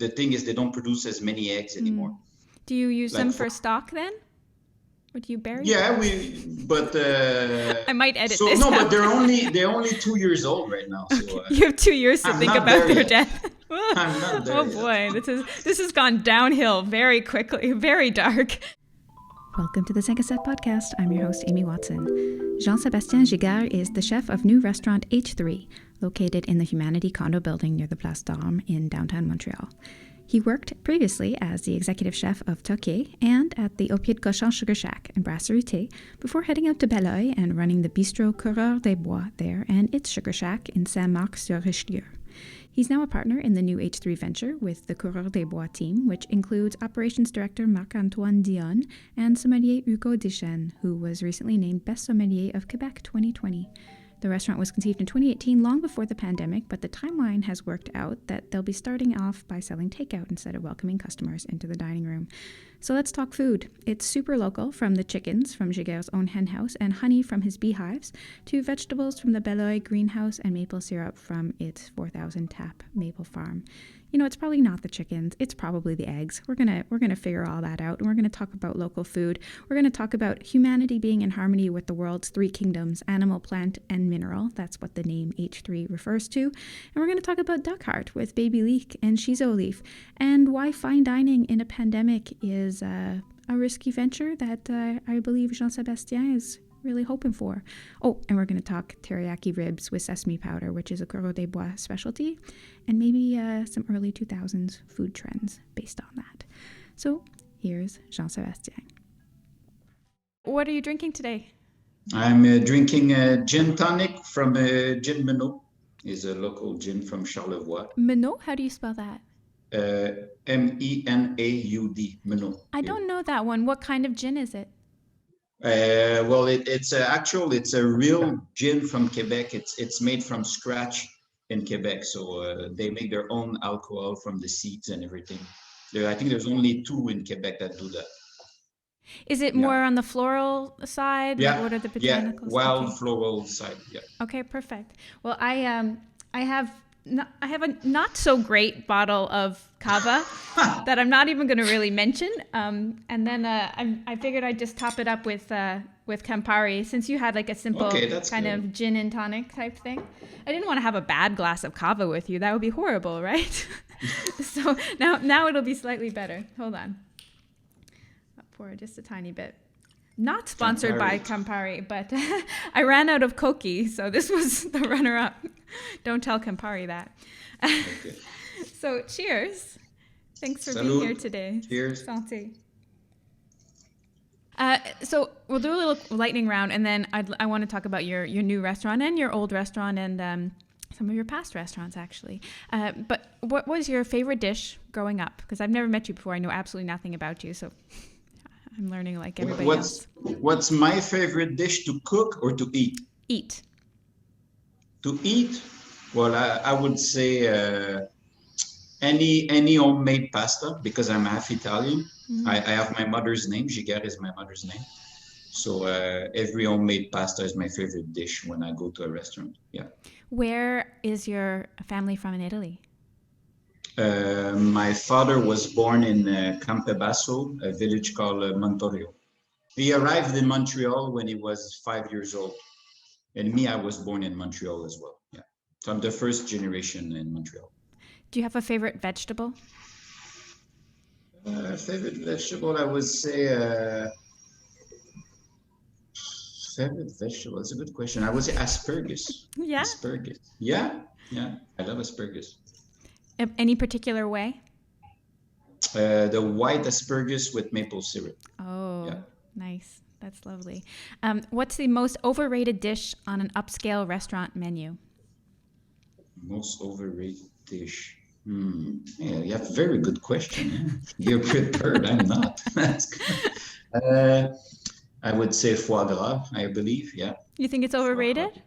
the thing is they don't produce as many eggs anymore. Do you use them for stock then? Or do you bury them? Yeah, I might edit this. No, but they're only 2 years old right now. So you have 2 years to think about their death. I'm not there yet. Boy, this has gone downhill very quickly, very dark. Welcome to the 5 à 7 podcast. I'm your host, Amy Watson. Jean-Sebastien Giguère is the chef of new restaurant H3, located in the Humanity condo building near the Place d'Armes in downtown Montreal. He worked previously as the executive chef of Toqué and at the Au Pied de Cochon Sugar Shack and Brasserie Thé before heading out to Beloeil and running the Bistrot Coureur des Bois there and its Sugar Shack in Saint-Marc-sur-Richelieu. He's now a partner in the new H3 venture with the Coureur des Bois team, which includes operations director Marc-Antoine Dion and sommelier Hugo Deschênes, who was recently named Best Sommelier of Quebec 2020. The restaurant was conceived in 2018, long before the pandemic, but the timeline has worked out that they'll be starting off by selling takeout instead of welcoming customers into the dining room. So let's talk food. It's super local, from the chickens from Giguère's own hen house and honey from his beehives, to vegetables from the Beloeil greenhouse and maple syrup from its 4,000 tap maple farm. You know, it's probably not the chickens. It's probably the eggs. We're gonna figure all that out, and we're gonna talk about local food. We're gonna talk about humanity being in harmony with the world's three kingdoms: animal, plant, and mineral. That's what the name H3 refers to. And we're gonna talk about duck heart with baby leek and shiso leaf, and why fine dining in a pandemic is a risky venture that I believe Jean-Sebastien is really hoping for. Oh, and we're going to talk teriyaki ribs with sesame powder, which is a Coureur des Bois specialty, and maybe some early 2000s food trends based on that. So here's Jean-Sebastien. What are you drinking today? I'm drinking gin tonic from Gin Menot. It's a local gin from Charlevoix. Menot? How do you spell that? Menaud. Menot. I don't know that one. What kind of gin is it? Well, it's a real gin from Quebec. It's made from scratch in Quebec, so they make their own alcohol from the seeds and everything. I think there's only 2 in Quebec that do that. Is it more on the floral side? Yeah. What are the botanicals? Yeah, wild floral side. Yeah. Okay, perfect. Well, I have a not so great bottle of cava that I'm not even going to really mention. And then I figured I'd just top it up with Campari, since you had like a simple kind of gin and tonic type thing. I didn't want to have a bad glass of cava with you. That would be horrible, right? So now it'll be slightly better. Hold on. I'll pour just a tiny bit. Not sponsored by Campari, but I ran out of Koki, so this was the runner-up. Don't tell Campari that. Okay. So cheers. Thanks for being here today. Cheers. Santé. So we'll do a little lightning round, and then I want to talk about your new restaurant and your old restaurant and some of your past restaurants, actually. But what was your favorite dish growing up? Because I've never met you before. I know absolutely nothing about you, so I'm learning like everybody else. What's my favorite dish to cook or to eat? Eat. To eat? Well, I would say any homemade pasta, because I'm half Italian. Mm-hmm. I have my mother's name. Giguère is my mother's name. So every homemade pasta is my favorite dish when I go to a restaurant. Yeah. Where is your family from in Italy? My father was born in Campebasso, a village called Montorio. He arrived in Montreal when he was 5 years old. And me, I was born in Montreal as well. Yeah. So I'm the first generation in Montreal. Do you have a favorite vegetable? Favorite vegetable, I would say... favorite vegetable, that's a good question. I would say asparagus. Yeah? Asparagus. Yeah. I love asparagus. Any particular way? The white asparagus with maple syrup. Oh, yeah. Nice. That's lovely. What's the most overrated dish on an upscale restaurant menu? Most overrated dish. Yeah, you have a very good question. You're prepared. I'm not. That's good. I would say foie gras, I believe. Yeah. You think it's overrated?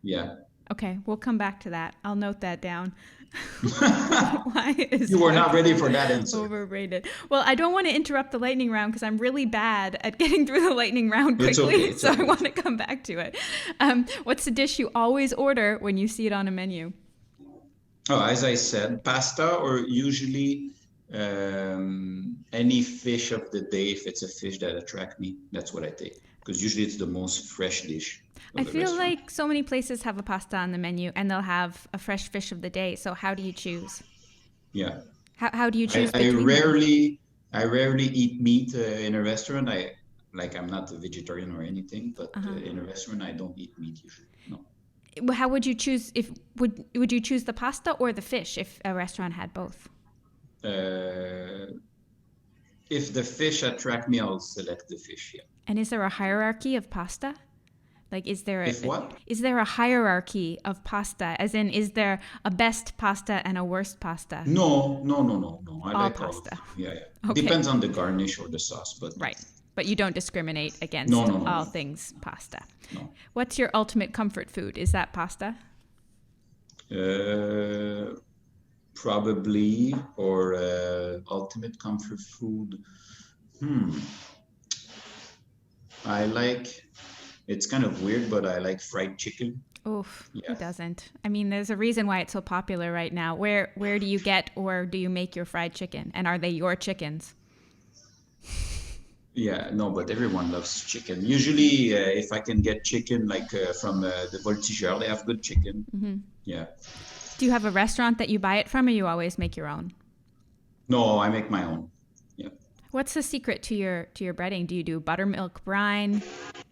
Yeah. Okay, we'll come back to that. I'll note that down. Why is you were not ready for that answer. Overrated. Well, I don't want to interrupt the lightning round because I'm really bad at getting through the lightning round quickly. It's okay. I want to come back to it. What's the dish you always order when you see it on a menu? Oh, as I said, pasta or usually any fish of the day. If it's a fish that attract me, that's what I take. Because usually it's the most fresh dish I of the feel restaurant. like so many places have a pasta on the menu and they'll have a fresh fish of the day. So how do you choose? Yeah, How do you I, choose I between them? rarely I rarely eat meat in a restaurant. I'm not a vegetarian or anything, but Uh-huh. in a restaurant I don't eat meat usually. No. How would you choose if would you choose the pasta or the fish if a restaurant had both? Uh, if the fish attract me, I'll select the fish. Yeah. And is there a hierarchy of pasta? Like, If what? is there a hierarchy of pasta? As in, is there a best pasta and a worst pasta? No, no, no, no, no. I All like all of pasta. them. Yeah, yeah. Okay. Depends on the garnish or the sauce, but Right. But you don't discriminate no, against no, no, all no, things pasta. no. What's your ultimate comfort food? Is that pasta? Uh, Probably or ultimate comfort food. Hmm. I like. It's kind of weird, but I like fried chicken. Oof, who Yeah. doesn't? I mean, there's a reason why it's so popular right now. Where do you get or do you make your fried chicken? And are they your chickens? Yeah, no, but everyone loves chicken. Usually, if I can get chicken like from the Voltigeur, they have good chicken. Yeah. Do you have a restaurant that you buy it from or you always make your own? No, I make my own. Yeah. What's the secret to your breading? Do you do buttermilk brine?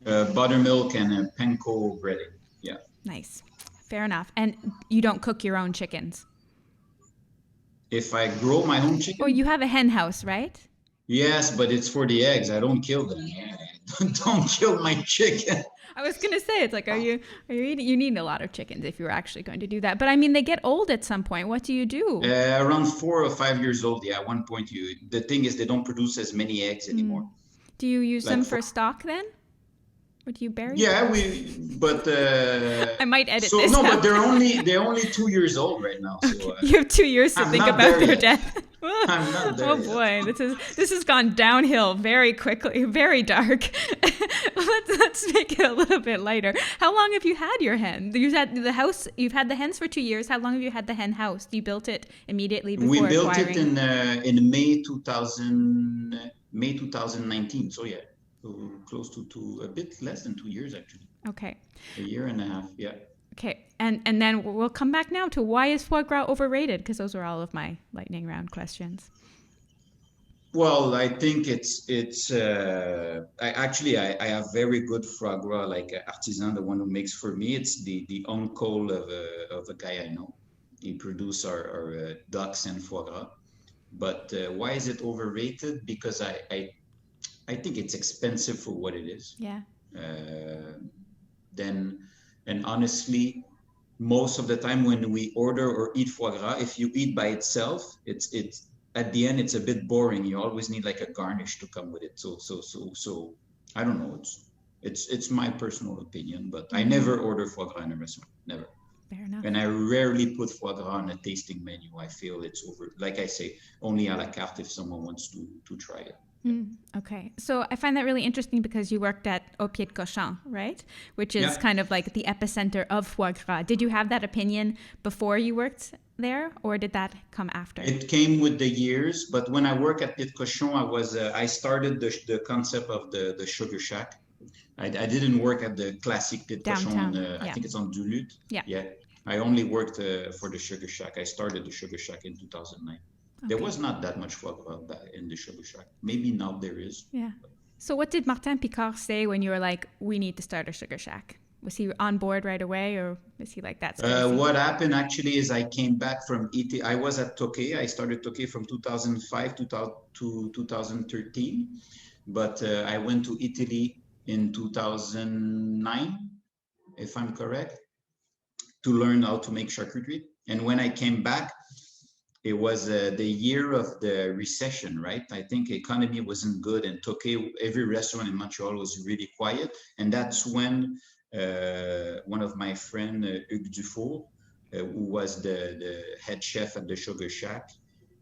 Buttermilk and panko breading. Yeah. Nice. Fair enough. And you don't cook your own chickens. If I grow my own Oh, chicken, you have a hen house, right? yes, but it's for the eggs. I don't kill them. Yeah. Don't kill my chicken. I was gonna say it's like, are you eating? You need a lot of chickens if you're actually going to do that. But I mean, they get old at some point. What do you do? Around 4 or 5 years old. Yeah, at one point you. The thing is, they don't produce as many eggs anymore. Do you use Like them for for stock then? Or do you bury them? yeah, but I might edit so this no, but out. they're only 2 years old right now. So You have 2 years to I'm think not about there their yet. death. I'm not there Oh yet. boy, this has gone downhill very quickly, very dark. Let's make it a little bit lighter. How long have you had your hen? You've had the house. You've had the hens for 2 years. How long have you had the hen house? You built it immediately We before built it acquiring. in May 2019. So yeah, so close to a bit less than 2 years actually. Okay. A year and a half. Yeah. Okay, and then we'll come back now to why is foie gras overrated? Because those are all of my lightning round questions. Well, I think it's I have very good foie gras like artisan, the one who makes for me. It's the uncle of a guy I know. He produces our ducks and foie gras. But why is it overrated? Because I think it's expensive for what it is. Yeah. Uh, then and honestly, most of the time when we order or eat foie gras, if you eat by itself, it's at the end it's a bit boring. You always need like a garnish to come with it. So I don't know. It's my personal opinion, but I never order foie gras in a restaurant. Never. Fair enough. And I rarely put foie gras on a tasting menu. I feel it's over. Like I say, only à la carte if someone wants to try it. Okay. So I find that really interesting because you worked at Au Pied de Cochon, right? Which is Yeah. kind of like the epicenter of foie gras. Did you have that opinion before you worked there or did that come after? It came with the years, but when I work at Pied de Cochon, I started the concept of the sugar shack. I didn't work at the classic Pied de Cochon. Downtown, I yeah. think it's on Duluth. Yeah. Yeah. I only worked for the sugar shack. I started the sugar shack in 2009. There Okay. was not that much foie gras in the sugar shack. Maybe now there is. Yeah. So what did Martin Picard say when you were like, we need to start a sugar shack? Was he on board right away or was he like, that's crazy? What happened actually is I came back from Italy. I was at Tokyo. I started Tokyo from 2005 to 2013. But I went to Italy in 2009, if I'm correct, to learn how to make charcuterie. And when I came back, it was the year of the recession, right? I think economy wasn't good and Tokyo, every restaurant in Montreal was really quiet. And that's when one of my friend, Hugues Dufour, who was the head chef at the Sugar Shack,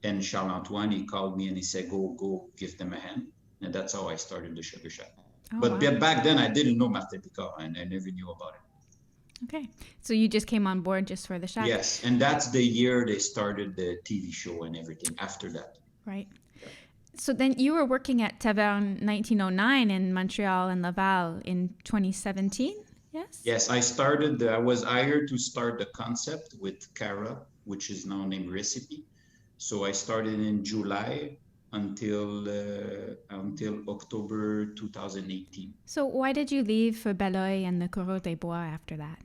and Charles-Antoine, he called me and he said, go give them a hand. And that's how I started the Sugar Shack. Oh, But wow. back then I didn't know Martin Picard and I never knew about it. Okay. So you just came on board just for the shack? Yes. And that's the year they started the TV show and everything after that. Right. So then you were working at Taverne 1909 in Montreal and Laval in 2017, yes? Yes, I was hired to start the concept with Cara, which is now named Recipe. So I started in July until October 2018. So why did you leave for Beloeil and the Coureur des Bois after that?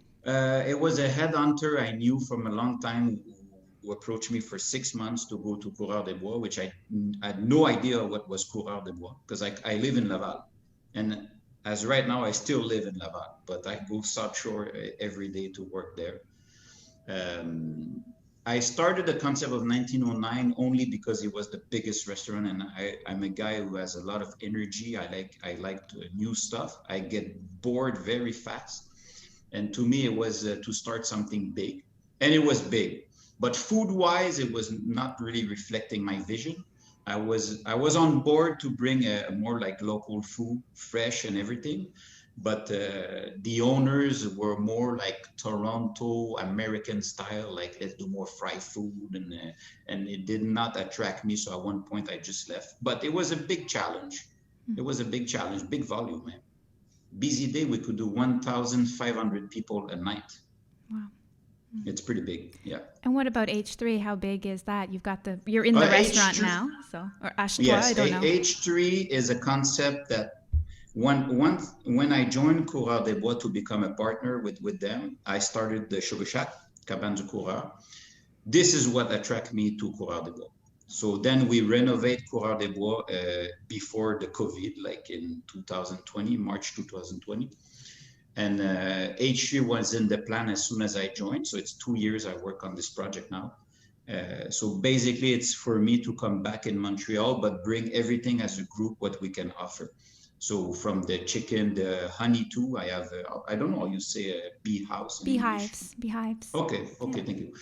It was a headhunter I knew from a long time who approached me for 6 months to go to Coureur des Bois, which I had no idea what was Coureur des Bois, because I live in Laval. And as right now, I still live in Laval, but I go South Shore every day to work there. I started the concept of 1909 only because it was the biggest restaurant, and I'm a guy who has a lot of energy. I like new stuff. I get bored very fast. And to me, it was to start something big, and it was big. But food-wise, it was not really reflecting my vision. I was on board to bring a more like local food, fresh and everything. But the owners were more like Toronto American style, like let's do more fried food, and it did not attract me. So at one point, I just left. But it was a big challenge. It was a big challenge, big volume, man. Busy day, we could do 1,500 people a night. Wow. It's pretty big, yeah. And what about H3? How big is that? You're in the restaurant H3, now, so, or S3, yes, I don't know. H3 is a concept that when I joined Coureur des Bois to become a partner with them, I started the Sugar Shack, Cabane du Coureur. This is what attracted me to Coureur des Bois. So then we renovate Coureur des Bois before the COVID, like in 2020, March 2020. And H3 was in the plan as soon as I joined. So it's 2 years I work on this project now. So basically it's for me to come back in Montreal, but bring everything as a group, what we can offer. So from the chicken, the honey too, I have, I don't know how you say bee house. Beehives. Okay, yeah. Thank you.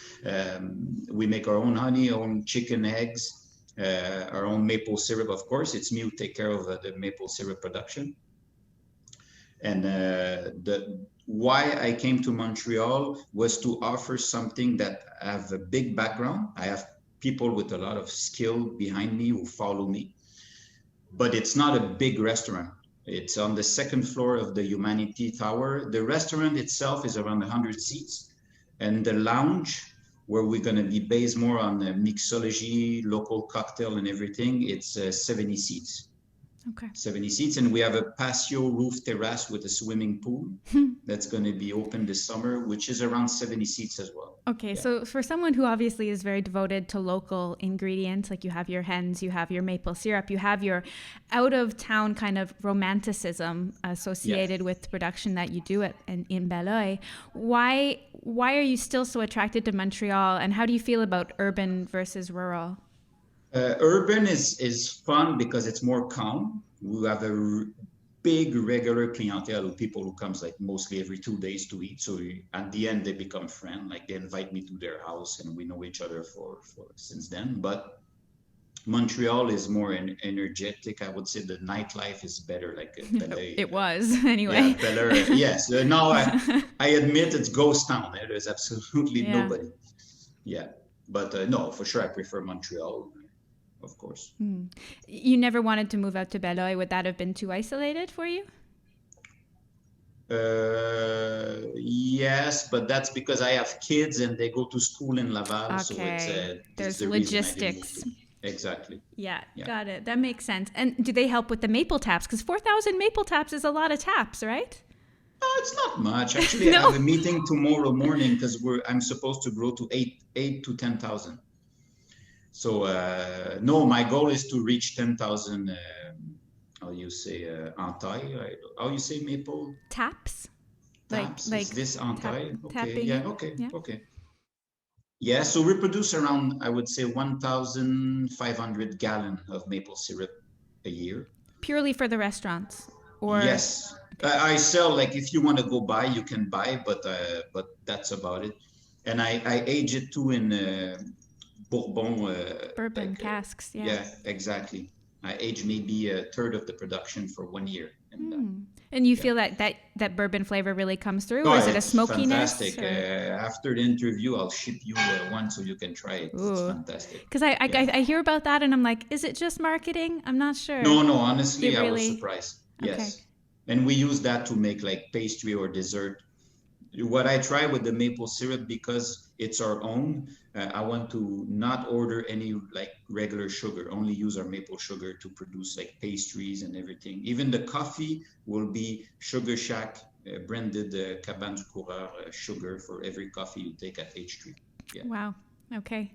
We make our own honey, our own chicken eggs, our own maple syrup, of course. It's me who take care of the maple syrup production. And why I came to Montreal was to offer something that have a big background. I have people with a lot of skill behind me who follow me. But it's not a big restaurant. It's on the second floor of the Humanity Tower. The restaurant itself is around 100 seats. And the lounge, where we're going to be based more on mixology, local cocktail and everything, it's 70 seats. Okay. 70 seats. And we have a patio roof terrace with a swimming pool that's going to be open this summer, which is around 70 seats as well. Okay. Yeah. So for someone who obviously is very devoted to local ingredients, like you have your hens, you have your maple syrup, you have your out of town kind of romanticism associated with the production that you do in Beloeil, why are you still so attracted to Montreal, and how do you feel about urban versus rural? Urban is fun because it's more calm. We have a big regular clientele of people who comes like mostly every 2 days to eat. So at the end, they become friends. Like they invite me to their house and we know each other for since then. But Montreal is more energetic. I would say the nightlife is better. Like Beloeil, it was anyway. Yeah, Beloeil, yes. Now I admit it's ghost town. There's absolutely nobody. Yeah, but no, for sure I prefer Montreal. Of course. You never wanted to move out to Beloeil. Would that have been too isolated for you? Yes, but that's because I have kids and they go to school in Laval. Okay. So there's the logistics. Exactly. Yeah, got it. That makes sense. And do they help with the maple taps? Because 4,000 maple taps is a lot of taps, right? No, it's not much. Actually, I have a meeting tomorrow morning because I'm supposed to grow to 8 to 10,000. So no, my goal is to reach 10,000. How you say entaille? How you say maple? Taps. Taps. Like is this entaille? Okay. Tapping. Yeah. Okay. Yeah. Okay. Yeah. So we produce around, I would say, 1,500 gallons of maple syrup a year. Purely for the restaurants, or yes. I sell, like if you want to go buy, you can buy, but that's about it. And I age it too in. Bourbon casks, yeah, exactly. I age maybe a third of the production for 1 year. And you feel that bourbon flavor really comes through? Oh, Is it a it's smokiness? fantastic. After the interview, I'll ship you one so you can try it. It's fantastic. Because I hear about that and I'm like, is it just marketing? I'm not sure. No, honestly, Really... I was surprised. Yes. Okay. And we use that to make like pastry or dessert. What I try with the maple syrup, because it's our own, I want to not order any like regular sugar, only use our maple sugar to produce like pastries and everything. Even the coffee will be Sugar Shack branded Cabane du Coureur sugar for every coffee you take at H3. Yeah. Wow. Okay.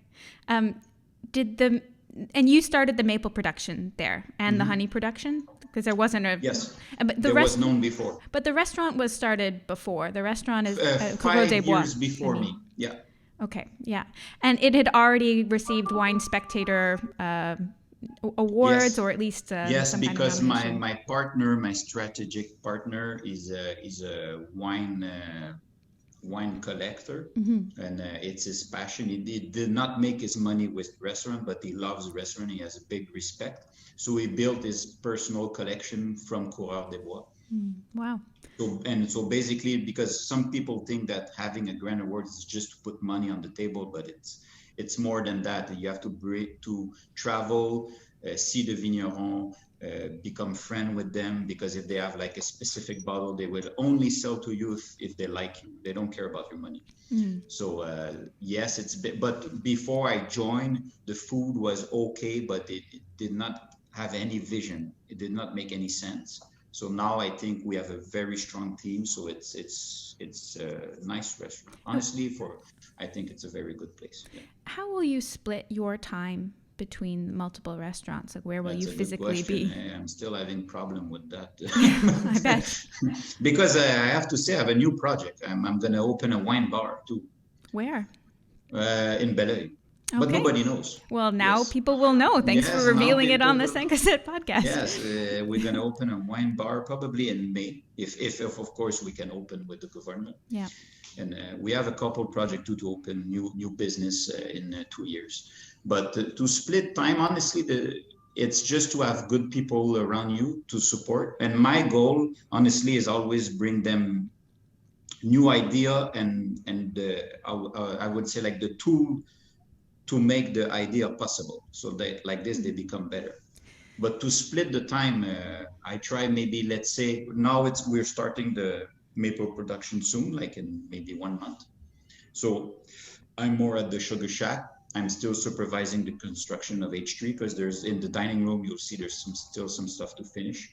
And you started the maple production there and the honey production? Because there wasn't a... Yes, but there was known before. But the restaurant was started before. The restaurant is... 5 years before me, yeah. Okay, yeah. And it had already received Wine Spectator awards, or at least yes, some because kind of nomination. my partner, my strategic partner is a wine collector, and it's his passion. He did not make his money with restaurant, but he loves restaurant. He has a big respect, so he built his personal collection from Coureur des Bois. Wow. So basically, because some people think that having a grand award is just to put money on the table, but it's more than that. You have to travel, see the vigneron, become friend with them, because if they have like a specific bottle, they will only sell to you if they like you. They don't care about your money. So yes, but before I joined, the food was okay, but it did not have any vision. It did not make any sense. So now I think we have a very strong team. So it's a nice restaurant. Honestly, I think it's a very good place. Yeah. How will you split your time between multiple restaurants? Like, where will you physically be? I'm still having problem with that. I bet. Because I have to say, I have a new project. I'm going to open a wine bar too. Where? In Beloeil. Okay. But nobody knows. Well, now people will know. Thanks for revealing it on the 5 Cassette podcast. Yes, we're going to open a wine bar probably in May, if of course we can open with the government. Yeah. And we have a couple projects to open new business in 2 years. But to split time, honestly, it's just to have good people around you to support. And my goal, honestly, is always bring them new idea and I would say like the tool to make the idea possible. So that like this, they become better. But to split the time, I try maybe, let's say, now we're starting the maple production soon, like in maybe 1 month. So I'm more at the Sugar Shack. I'm still supervising the construction of H3, because there's in the dining room, you'll see there's still some stuff to finish.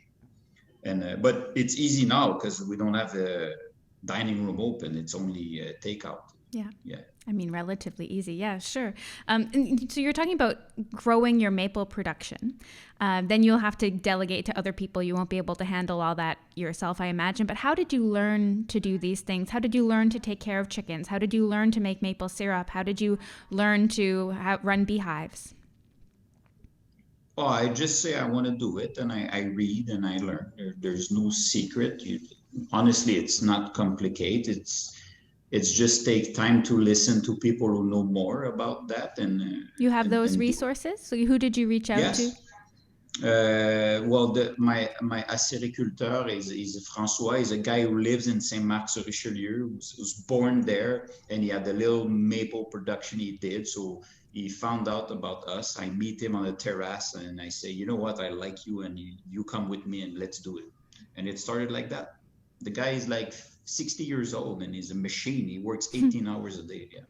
And but it's easy now because we don't have a dining room open. It's only takeout. Yeah. Yeah. I mean, relatively easy. Yeah, sure. So you're talking about growing your maple production. Then you'll have to delegate to other people. You won't be able to handle all that yourself, I imagine. But how did you learn to do these things? How did you learn to take care of chickens? How did you learn to make maple syrup? How did you learn to run beehives? Oh, I just say I want to do it, and I read and I learn. There's no secret. Honestly, it's not complicated. It's just take time to listen to people who know more about that. And you have those resources. So who did you reach out to? Well, my acériculteur is François. He's a guy who lives in Saint-Marc-sur-Richelieu, who's born there, and he had a little maple production he did. So he found out about us. I meet him on a terrace, and I say, you know what, I like you, and you come with me, and let's do it. And it started like that. The guy is like 60 years old, and he's a machine. He works 18 hours a day. Yeah.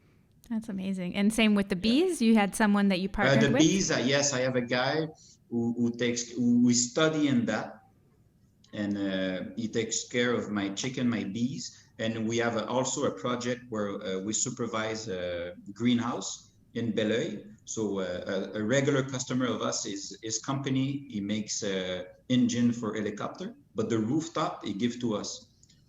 That's amazing. And same with the bees. You had someone that you partnered with? The bees, yes, I have a guy we study in that, and he takes care of my chicken, my bees. And we have also a project where we supervise a greenhouse in Beloeil. So a regular customer of us is his company. He makes engine for helicopter, but the rooftop he gives to us.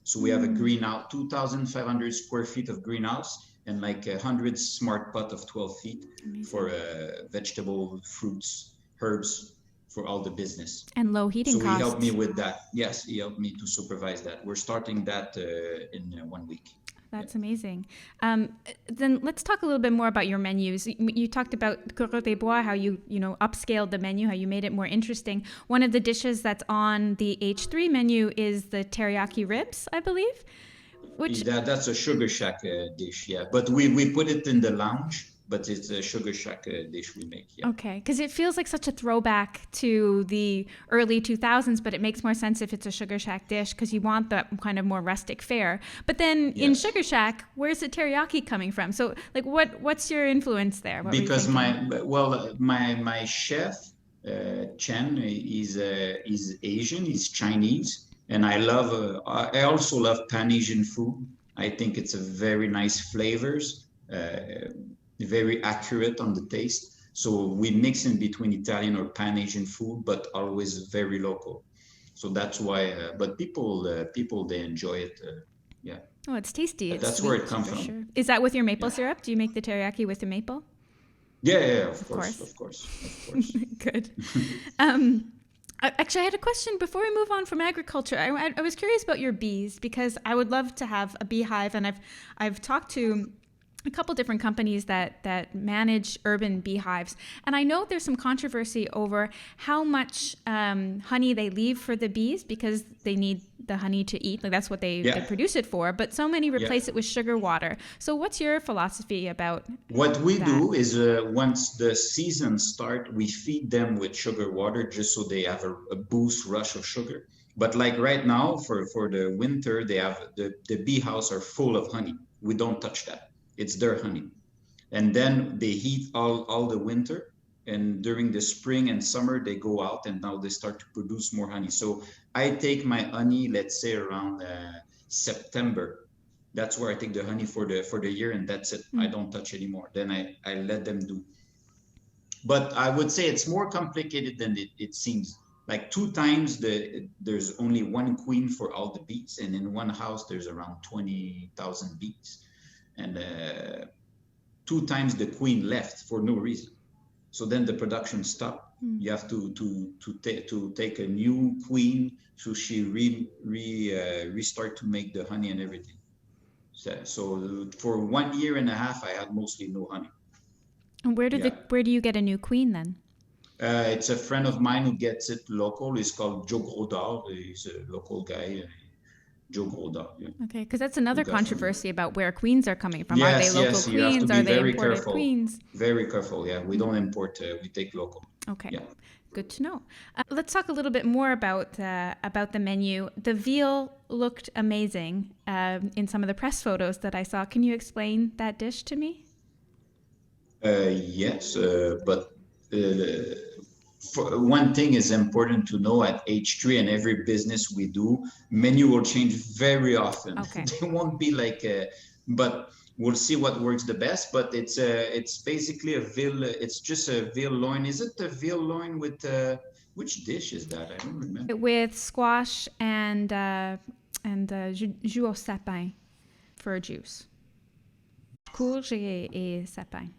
So we have a greenhouse, 2,500 square feet of greenhouse, and like 100 smart pot of 12 feet for vegetable, fruits, herbs, for all the business. And low heating costs. So he helped me with that. Yes, he helped me to supervise that. We're starting that in 1 week. That's amazing. Then let's talk a little bit more about your menus. You talked about Coureur des Bois, how you upscaled the menu, how you made it more interesting. One of the dishes that's on the H3 menu is the teriyaki ribs, I believe. That's a Sugar Shack dish, yeah. But we put it in the lounge, but it's a Sugar Shack dish we make, yeah. Okay, because it feels like such a throwback to the early 2000s, but it makes more sense if it's a Sugar Shack dish because you want that kind of more rustic fare. But then in Sugar Shack, where's the teriyaki coming from? So, like, what's your influence there? Because my chef, Chen, is Asian, he's Chinese. And I also love Pan-Asian food. I think it's a very nice flavors, very accurate on the taste. So we mix in between Italian or Pan-Asian food, but always very local. So that's why, but people, they enjoy it. Yeah. Oh, it's tasty. But that's where it comes from. Sure. Is that with your maple syrup? Do you make the teriyaki with the maple? Yeah, of course. Good. Actually, I had a question before we move on from agriculture. I was curious about your bees because I would love to have a beehive, and I've talked to a couple different companies that manage urban beehives, and I know there's some controversy over how much honey they leave for the bees because they need the honey to eat. Like that's what they produce it for. But so many replace it with sugar water. So what's your philosophy about what we do is once the season start, we feed them with sugar water just so they have a boost rush of sugar. But like right now for the winter, they have the bee house are full of honey. We don't touch that. It's their honey. And then they heat all the winter. And during the spring and summer, they go out and now they start to produce more honey. So I take my honey, let's say around September. That's where I take the honey for the year, and that's it. I don't touch anymore. Then I let them do. But I would say it's more complicated than it seems. Like 2 times there's only one queen for all the bees, and in one house there's around 20,000 bees, and 2 times the queen left for no reason. So then the production stopped. You have to take a new queen, so she restart to make the honey and everything. So for 1 year and a half, I had mostly no honey. And where do you get a new queen then? It's a friend of mine who gets it local. He's called Joe Grodard. He's a local guy. Joe Grodard. Yeah. Okay, because that's another controversy about where queens are coming from. Yes, are they local queens? You have to be are they very imported careful. Queens? Very careful. Yeah, we don't import. We take local. Okay. Yeah. Good to know. Let's talk a little bit more about the menu. The veal looked amazing in some of the press photos that I saw. Can you explain that dish to me? Yes, but for one thing is important to know at H3 and every business we do, menu will change very often. Okay. They won't be like, but we'll see what works the best. But it's basically a veal. It's just a veal loin. Is it a veal loin with which dish is that? I don't remember. With squash and jus au sapin for juice. Courge et sapin.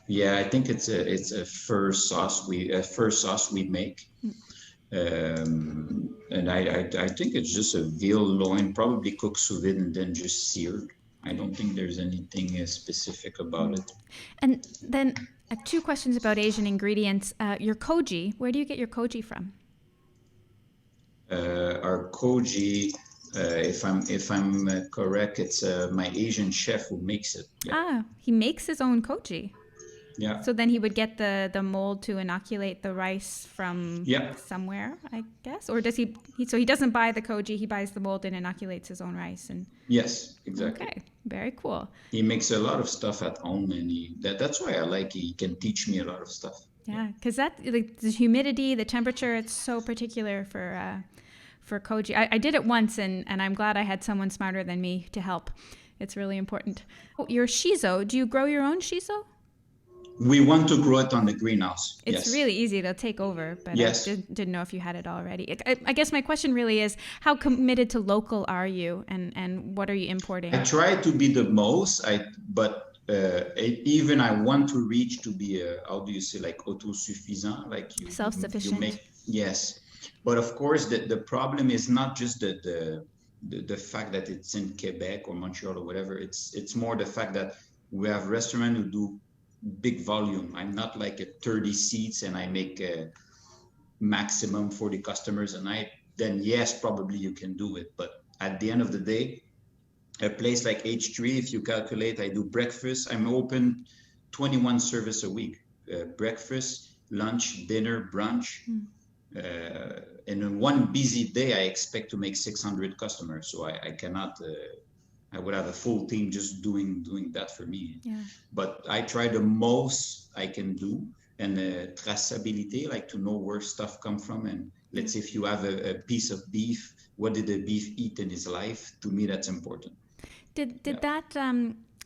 Yeah, I think it's a fur sauce we make, and I think it's just a veal loin, probably cooked sous vide and then just seared. I don't think there's anything specific about it. And then 2 questions about Asian ingredients. Your koji, where do you get your koji from? Our koji, if I'm correct, it's my Asian chef who makes it. Yeah. Ah, he makes his own koji. Yeah. So then he would get the mold to inoculate the rice from somewhere, I guess? Or does he so he doesn't buy the koji, he buys the mold and inoculates his own rice? And yes, exactly. Okay, very cool. He makes a lot of stuff at home, and that's why I like he can teach me a lot of stuff. Yeah, because the humidity, the temperature, it's so particular for koji. I did it once, and I'm glad I had someone smarter than me to help. It's really important. Your shiso, do you grow your own shiso? We want to grow it on the greenhouse. It's really easy to take over, but yes. I didn't know if you had it already. I guess my question really is, how committed to local are you, and what are you importing? I try to be the most, but even I want to reach to be, how do you say, like autosuffisant, like you self-sufficient. Yes, but of course the problem is not just the the fact that it's in Quebec or Montreal or whatever. It's more the fact that we have restaurants who do big volume. I'm not like a 30 seats and I make a maximum 40 customers a night. Then yes, probably you can do it. But at the end of the day, a place like H3, if you calculate, I do breakfast. I'm open 21 service a week. Breakfast, lunch, dinner, brunch. And in one busy day, I expect to make 600 customers. So I cannot, I would have a full team just doing that for me. Yeah. But I try the most I can do. And traceability, like to know where stuff come from. And let's say if you have a piece of beef, what did the beef eat in his life? To me, that's important. Did that,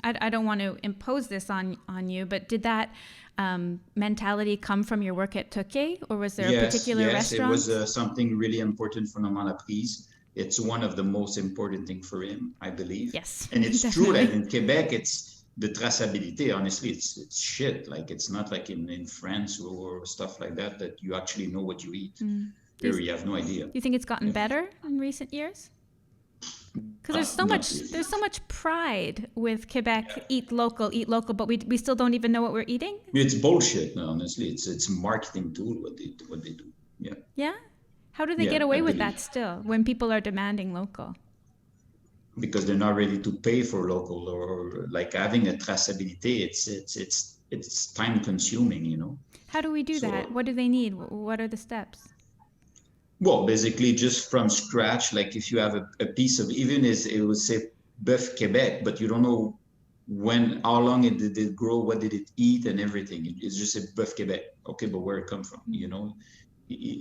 I don't want to impose this on you, but did that mentality come from your work at Touquet, or was there a particular restaurant? Yes, it was something really important for Normand Laprise. It's one of the most important things for him, I believe. Yes, and it's definitely. true that in Quebec, it's the traceability. Honestly, it's shit. Like it's not like in France or stuff like that you actually know what you eat. Here you have no idea. Do you think it's gotten better in recent years? Because there's so much pride with Quebec, eat local, but we still don't even know what we're eating. It's bullshit, honestly. It's a marketing tool what they do. Yeah. Yeah. How do they get away with that still when people are demanding local? Because they're not ready to pay for local, or like having a traceability. It's time consuming, you know. How do we do that? What do they need? What are the steps? Well, basically just from scratch, like if you have a piece of, even as it would say Bœuf Québec, but you don't know how long did it grow, what did it eat and everything. It's just a Bœuf Québec. Okay, but where it come from, you know?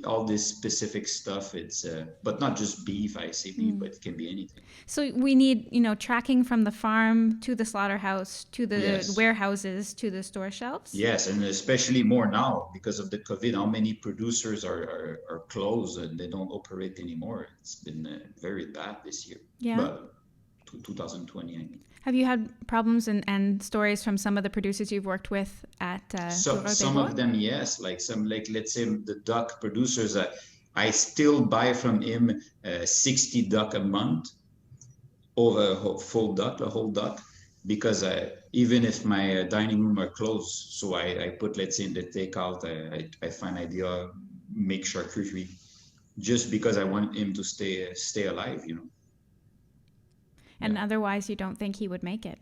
All this specific stuff, it's but not just beef. I say beef, but it can be anything. So we need, tracking from the farm to the slaughterhouse to the warehouses to the store shelves. Yes, and especially more now because of the COVID. How many producers are closed and they don't operate anymore? It's been very bad this year. Yeah. But 2020, I mean. Have you had problems and stories from some of the producers you've worked with at some of them, yes. Like let's say the duck producers, I still buy from him 60 duck a month, or a whole duck, because even if my dining room are closed, so I put, let's say in the takeout, I find idea make charcuterie, just because I want him to stay alive, you know. And otherwise, you don't think he would make it?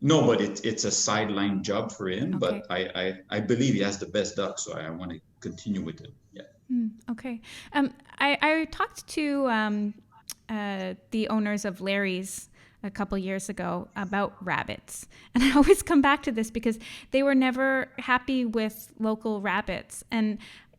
No, but it's a sideline job for him. Okay. But I believe he has the best duck, so I want to continue with it. Yeah. Okay. I talked to the owners of Larry's a couple years ago about rabbits. And I always come back to this because they were never happy with local rabbits. And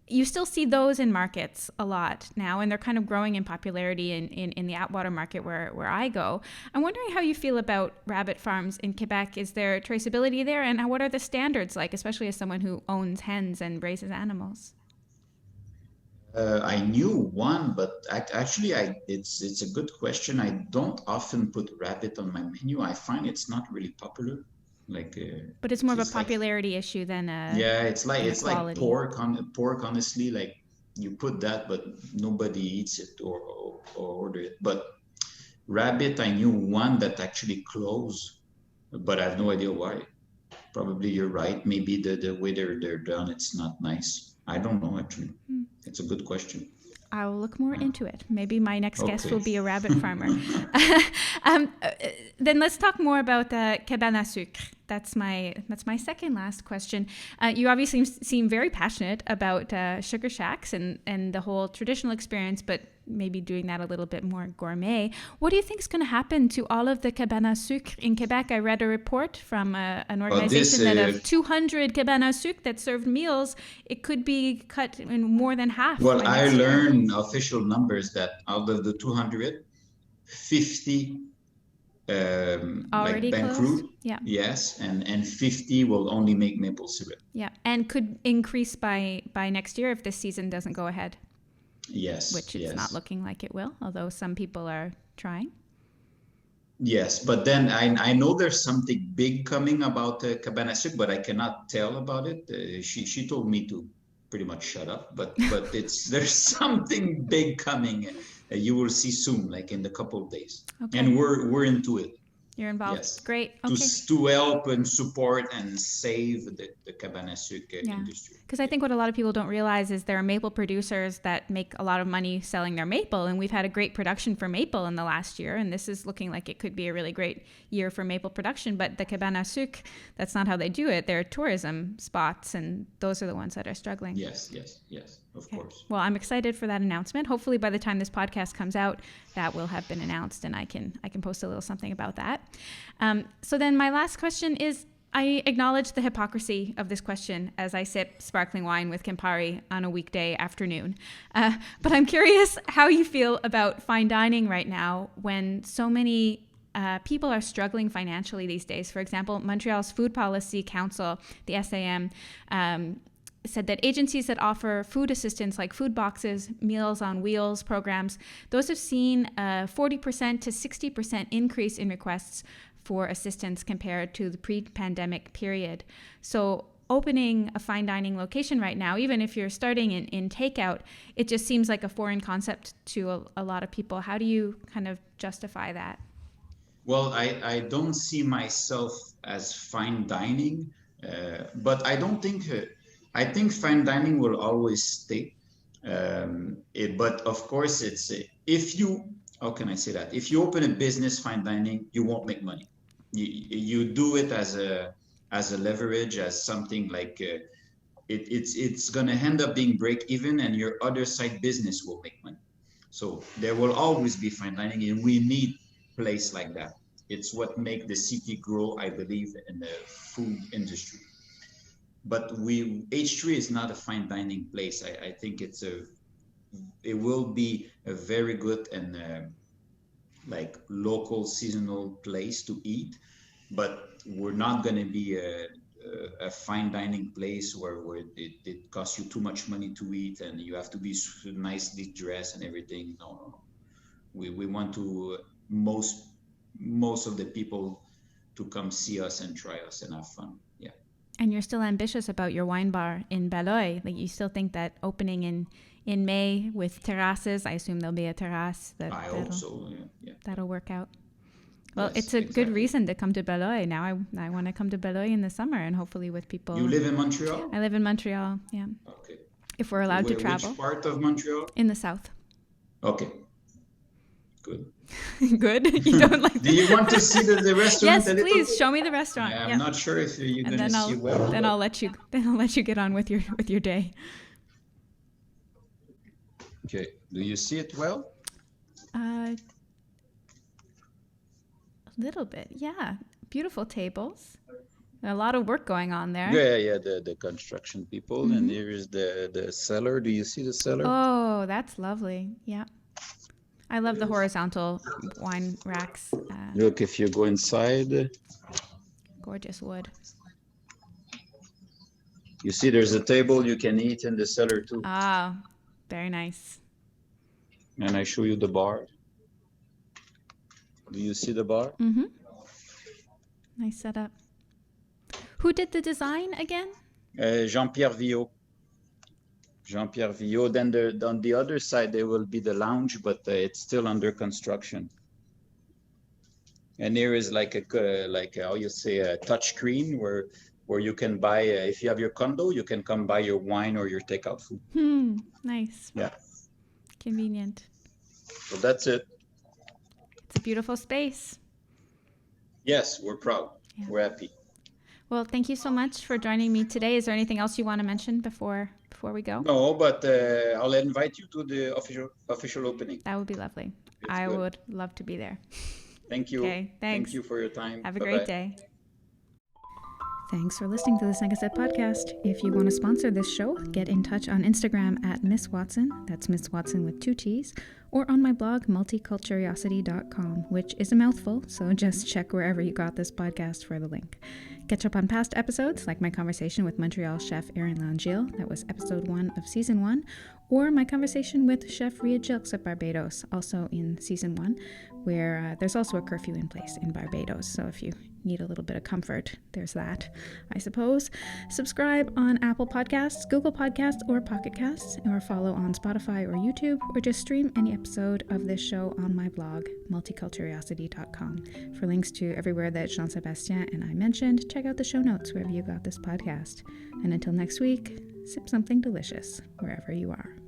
you still see those in markets a lot now, and they're kind of growing in popularity in the Atwater market where I go. I'm wondering how you feel about rabbit farms in Quebec. Is there traceability there, and what are the standards like, especially as someone who owns hens and raises animals? I knew one, but actually, it's a good question. I don't often put rabbit on my menu. I find it's not really popular. But it's more of a popularity issue than a it's like pork. Honestly, like you put that, but nobody eats it or order it. But rabbit, I knew one that actually closed, but I have no idea why. Probably you're right. Maybe the way they're done, it's not nice. I don't know actually. It's a good question. I will look more into it. Maybe my next guest will be a rabbit farmer. Then let's talk more about cabane à sucre. That's my second last question. You obviously seem very passionate about sugar shacks and the whole traditional experience, but maybe doing that a little bit more gourmet. What do you think is going to happen to all of the cabane à sucre in Quebec? I read a report from an organization that of 200 cabane à sucre that served meals, it could be cut in more than half. Well, I learned official numbers that out of the 200, 50 already like closed? Yeah. Yes, and 50 will only make maple syrup. Yeah, and could increase by next year if this season doesn't go ahead. Yes. Which it's not looking like it will, although some people are trying. Yes, but then I know there's something big coming about cabane à sucre, but I cannot tell about it. She told me to pretty much shut up. But there's something big coming. You will see soon, like in a couple of days. Okay. And we're into it. You're involved. Yes. Great. Okay. To help and support and save the cabane à sucre industry. Because I think what a lot of people don't realize is there are maple producers that make a lot of money selling their maple, and we've had a great production for maple in the last year, and this is looking like it could be a really great year for maple production. But the cabane à sucre, that's not how they do it. They're tourism spots, and those are the ones that are struggling. Yes, of course. Well, I'm excited for that announcement. Hopefully by the time this podcast comes out, that will have been announced, and I can post a little something about that. So then my last question is, I acknowledge the hypocrisy of this question as I sip sparkling wine with Campari on a weekday afternoon. But I'm curious how you feel about fine dining right now when so many people are struggling financially these days. For example, Montreal's Food Policy Council, the SAM, said that agencies that offer food assistance like food boxes, Meals on Wheels programs, those have seen a 40% to 60% increase in requests for assistance compared to the pre-pandemic period. So opening a fine dining location right now, even if you're starting in takeout, it just seems like a foreign concept to a lot of people. How do you kind of justify that? Well, I don't see myself as fine dining, but I don't think... I think fine dining will always stay. But of course, if you, how can I say that? If you open a business, fine dining, you won't make money. You do it as a leverage, as something like it's going to end up being break even, and your other side business will make money. So there will always be fine dining, and we need a place like that. It's what makes the city grow, I believe, in the food industry. But H3 is not a fine dining place. I think it will be a very good and like local seasonal place to eat, but we're not going to be a fine dining place where it costs you too much money to eat and you have to be nicely dressed and everything. No. We want to most of the people to come see us and try us and have fun. Yeah. And you're still ambitious about your wine bar in Beloeil. Like, you still think that opening in May with terraces, I assume there'll be a terrace. I hope so, yeah. That'll work out. Well, Yes, it's a exactly. good reason to come to Beloeil. Now I want to come to Beloeil in the summer, and hopefully with people. You live in Montreal? I live in Montreal, yeah. Okay. If we're allowed to travel. Which part of Montreal? In the south. Okay. Good. Good? You don't like Do you want to see the restaurant? Yes, please show me the restaurant. I'm not sure if you're going to see well. Then I'll let you get on with your day. Okay. Do you see it well? A little bit, yeah. Beautiful tables. A lot of work going on there. Yeah. The construction people, and here is the cellar. Do you see the cellar? Oh, that's lovely. Yeah. I love the horizontal wine racks. Look, if you go inside, Gorgeous wood. you see there's a table you can eat in the cellar too. Ah, very nice. And I show you the bar. Do you see the bar? Mm-hmm. Nice setup. Who did the design again? Jean-Pierre Villot. Then on the other side, there will be the lounge, but it's still under construction. And there is like how you say, a touch screen where you can buy, if you have your condo, you can come buy your wine or your takeout food. Nice. Yeah. Convenient. So that's it. It's a beautiful space. Yes, we're proud. Yeah. We're happy. Well, thank you so much for joining me today. Is there anything else you want to mention before we go? No, but I'll invite you to the official opening. That would be lovely. It's I good. would love to be there. Thank you. Okay, thanks. Thank you for your time. Have a Bye-bye. great day. Thanks for listening to the 5 à 7 podcast. If you want to sponsor this show, get in touch on Instagram at Miss Watson, that's Miss Watson with 2 T's, or on my blog, multiculturiosity.com, which is a mouthful, so just check wherever you got this podcast for the link. Catch up on past episodes, like my conversation with Montreal chef Erin Langille, that was episode 1 of season 1, or my conversation with Chef Ria Jilks at Barbados, also in season 1, where there's also a curfew in place in Barbados. So if you need a little bit of comfort, there's that, I suppose. Subscribe on Apple Podcasts, Google Podcasts, or Pocket Casts, or follow on Spotify or YouTube, or just stream any episode of this show on my blog, multiculturosity.com. For links to everywhere that Jean-Sebastien and I mentioned, check out the show notes wherever you got this podcast. And until next week, sip something delicious wherever you are.